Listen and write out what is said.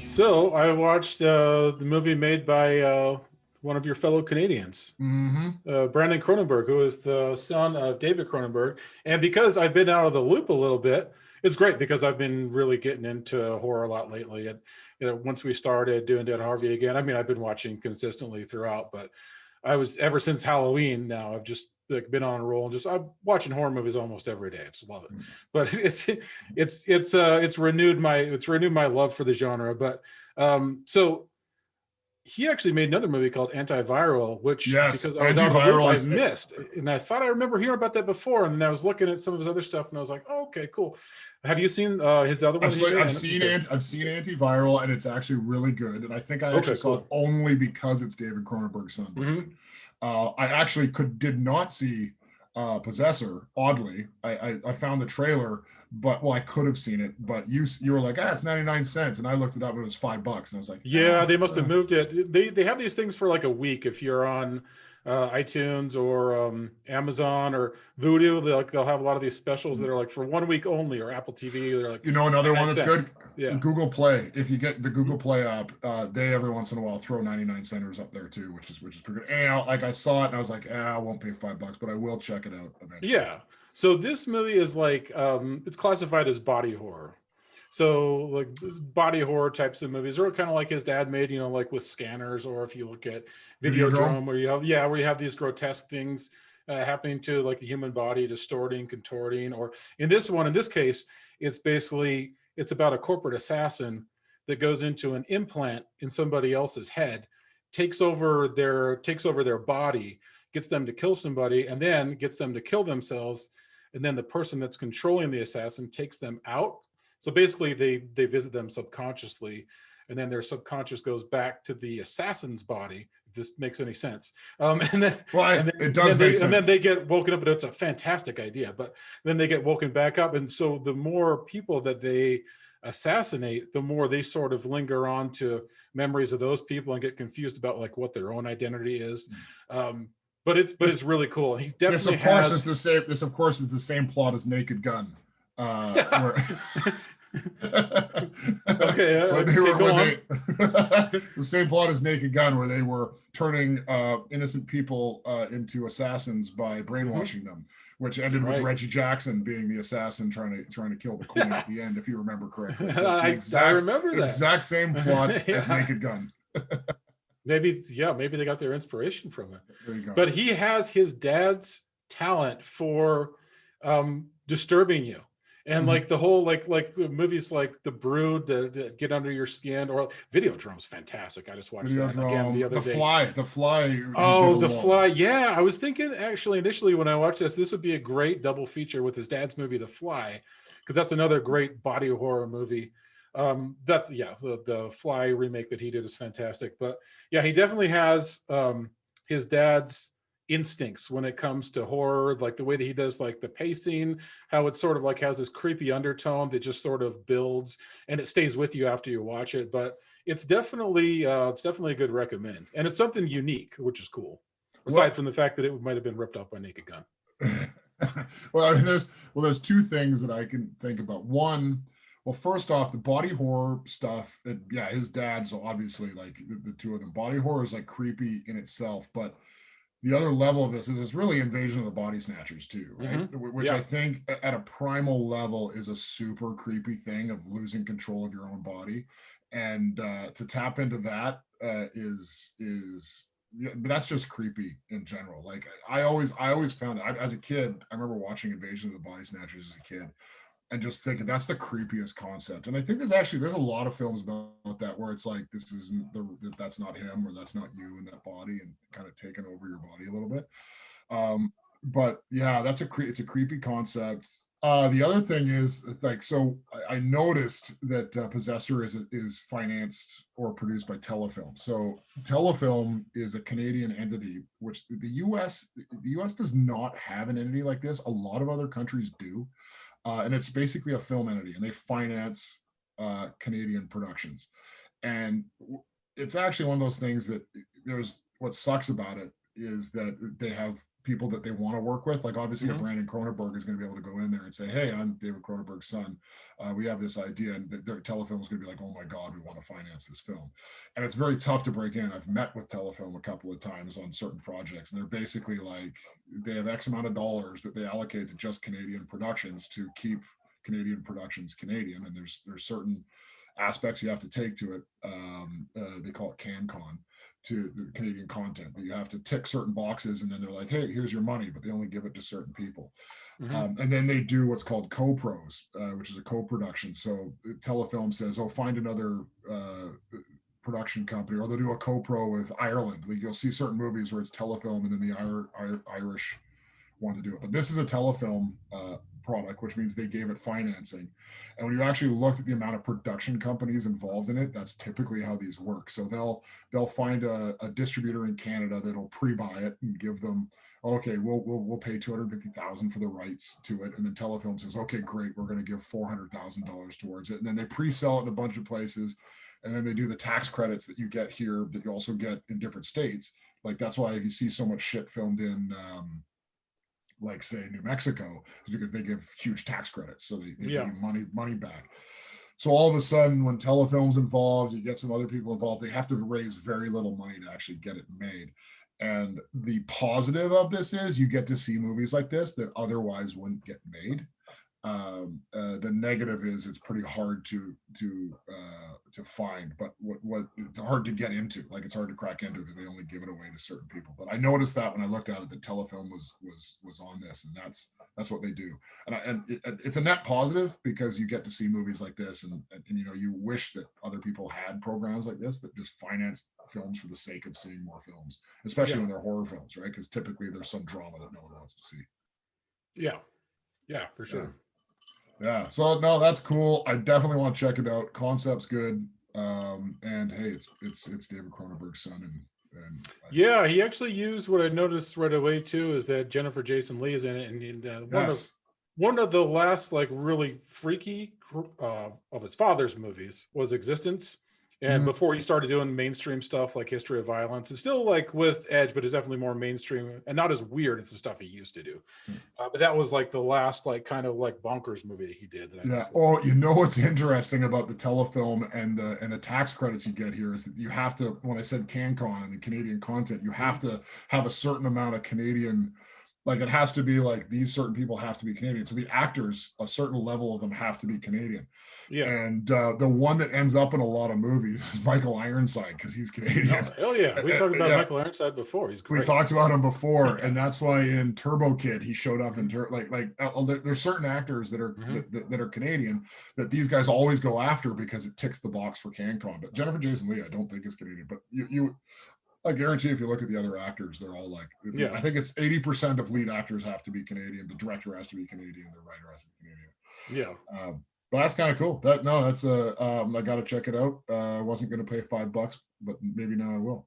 So I watched the movie made by one of your fellow Canadians, Mm-hmm. Brandon Cronenberg, who is the son of David Cronenberg. And because I've been out of the loop a little bit, it's great because I've been really getting into horror a lot lately. And once we started doing Dead Harvey again, I mean, I've been watching consistently throughout, but I was ever since Halloween. Now I've just like been on a roll and just I'm watching horror movies almost every day. I just love it. But it's renewed my love for the genre. But so he actually made another movie called Antiviral, which Yes, because I was out of the loop, antiviral I is. missed. And I thought I remember hearing about that before. And then I was looking at some of his other stuff and I was like, oh, okay, cool. Have you seen his other one I've that he seen, did? I've seen Okay. I've seen antiviral, and it's actually really good. And I think I actually Okay, saw it cool. only because it's David Cronenberg's son, Mm-hmm. Brandon. I actually did not see Possessor. Oddly, I found the trailer, but well, I could have seen it. But you were like, it's 99 cents, and I looked it up, and it was $5, and I was like, Yeah, they must have moved it. They have these things for like a week if you're on iTunes or Amazon or Vudu. They'll have a lot of these specials that are like for 1 week only, or Apple TV. They're like You know, another one 99 that's cents. good, Yeah. Google Play. If you get the Google Play app, they every once in a while throw 99 centers up there too, which is pretty good. And like I saw it and I was like, I won't pay $5, but I will check it out eventually. Yeah. So this movie is like it's classified as body horror. So like body horror types of movies are kind of like his dad made, like with Scanners, or if you look at Videodrome. Videodrome, where you have these grotesque things happening to like the human body, distorting, contorting, or in this case, it's about a corporate assassin that goes into an implant in somebody else's head, takes over their body, gets them to kill somebody, and then gets them to kill themselves. And then the person that's controlling the assassin takes them out. So basically, they visit them subconsciously, and then their subconscious goes back to the assassin's body. If this makes any sense, and then Well, and it then, and does then make they and then sense. they get woken up. And it's a fantastic idea, but then they get woken back up, and so the more people that they assassinate, the more they sort of linger on to memories of those people and get confused about like what their own identity is. Um, but it's This really cool. And he this definitely of course is has. the same. This of course is the same plot as Naked Gun, where Okay, when they okay, were go when on. they the same plot as Naked Gun, where they were turning innocent people into assassins by Mhm. brainwashing them, which ended with Right. Reggie Jackson being the assassin trying to kill the queen at the end, if you remember correctly. That's the I remember that. exact same plot as Yeah. Naked Gun. Maybe they got their inspiration from it. There you go. But he has his dad's talent for disturbing you. And Mm-hmm. like the whole like the movies like The Brood that get under your skin, or Videodrome's fantastic. I just watched that again the Videodrome, other day. The Fly, he did Oh, The alone. Fly. Yeah, I was thinking actually initially when I watched this would be a great double feature with his dad's movie, The Fly, because that's another great body horror movie. That's yeah, the Fly remake that he did is fantastic. But yeah, he definitely has his dad's instincts when it comes to horror, like the way that he does like the pacing, how it sort of like has this creepy undertone that just sort of builds and it stays with you after you watch it. But it's definitely a good recommend, and it's something unique, which is cool. Aside What? from the fact that it might have been ripped off by Naked Gun. Well, I mean, there's two things that I can think about. One, well, first off, the body horror stuff. Yeah, his dad's obviously like the two of them. Body horror is like creepy in itself, but the other level of this is it's really Invasion of the Body Snatchers too, right? Mm-hmm. Which I Yeah. think at a primal level is a super creepy thing of losing control of your own body, and to tap into that is yeah, but that's just creepy in general. Like I always found that as a kid, I remember watching Invasion of the Body Snatchers as a kid, and just thinking that's the creepiest concept. And I think there's a lot of films about that where it's like this isn't that's not him or that's not you in that body, and kind of taking over your body a little bit. But yeah, it's a creepy concept. The other thing is like, so I noticed that Possessor is financed or produced by Telefilm. So Telefilm is a Canadian entity, which the U.S. does not have an entity like this. A lot of other countries do, and it's basically a film entity, and they finance Canadian productions. And it's actually one of those things that there's what sucks about it is that they have people that they want to work with. Like obviously, a Mhm. Brandon Cronenberg is going to be able to go in there and say, "Hey, I'm David Cronenberg's son. We have this idea," and their Telefilm is going to be like, "Oh my God, we want to finance this film." And it's very tough to break in. I've met with Telefilm a couple of times on certain projects, and they're basically like they have X amount of dollars that they allocate to just Canadian productions to keep Canadian productions Canadian, and there's certain aspects you have to take to it. They call it CanCon, to the Canadian content, that you have to tick certain boxes, and then they're like, "Hey, here's your money," but they only give it to certain people. Mhm. And then they do what's called co-pros, which is a co-production. So Telefilm says, "Oh, find another production company," or they'll do a co-pro with Ireland. Like you'll see certain movies where it's Telefilm and then the Irish want to do it. But this is a Telefilm product, which means they gave it financing. And when you actually look at the amount of production companies involved in it, that's typically how these work. So they'll find a distributor in Canada that'll pre-buy it and give them, okay, we'll pay $250,000 for the rights to it, and then Telefilm says, okay, great, we're going to give $400,000 towards it, and then they pre-sell it in a bunch of places, and then they do the tax credits that you get here that you also get in different states. Like that's why you see so much shit filmed in like say New Mexico, is because they give huge tax credits. So they give Yeah. you money back. So all of a sudden, when Telefilm's involved, you get some other people involved, they have to raise very little money to actually get it made. And the positive of this is you get to see movies like this that otherwise wouldn't get made. The negative is it's pretty hard to find, but what it's hard to get into. Like it's hard to crack into because they only give it away to certain people. But I noticed that when I looked at it, the Telefilm was on this, and that's what they do. And it's a net positive because you get to see movies like this, and you know you wish that other people had programs like this that just finance films for the sake of seeing more films, especially Yeah. when they're horror films, right? Because typically there's some drama that no one wants to see. Yeah. Yeah, for Yeah. sure. Yeah. So no, that's cool. I definitely want to check it out. Concept's good. And hey, it's David Cronenberg's son, and Yeah, he actually used what I noticed right away too is that Jennifer Jason Leigh is in it, and yes. one of the last like really freaky of his father's movies was Existence. And Mm, before he started doing mainstream stuff like History of Violence, it's still like with Edge, but it's definitely more mainstream and not as weird as the stuff he used to do. mm. But that was like the last like kind of like bonkers movie he did that I Yeah. messed with. Oh, you know what's interesting about the Telefilm and the tax credits you get here is that you have to, when I said CanCon and the Canadian content, you have to have a certain amount of Canadian, like it has to be like these certain people have to be Canadian. So the actors, a certain level of them have to be Canadian. Yeah. And the one that ends up in a lot of movies is Michael Ironside because he's Canadian. Oh, hell yeah. We talked about Yeah, Michael Ironside before. He's we great. talked about him before, Yeah. and that's why in Turbo Kid he showed up in Mhm. there's certain actors that are Mhm. that are Canadian that these guys always go after because it ticks the box for CanCon. But Jennifer Jason Leigh, I don't think is Canadian, but you I guarantee if you look at the other actors, they're all like Yeah. I think it's 80% of lead actors have to be Canadian, the director has to be Canadian, the writer has to be Canadian. Yeah. But that's kind of cool. That's I got to check it out. I wasn't going to pay $5, but maybe now I will.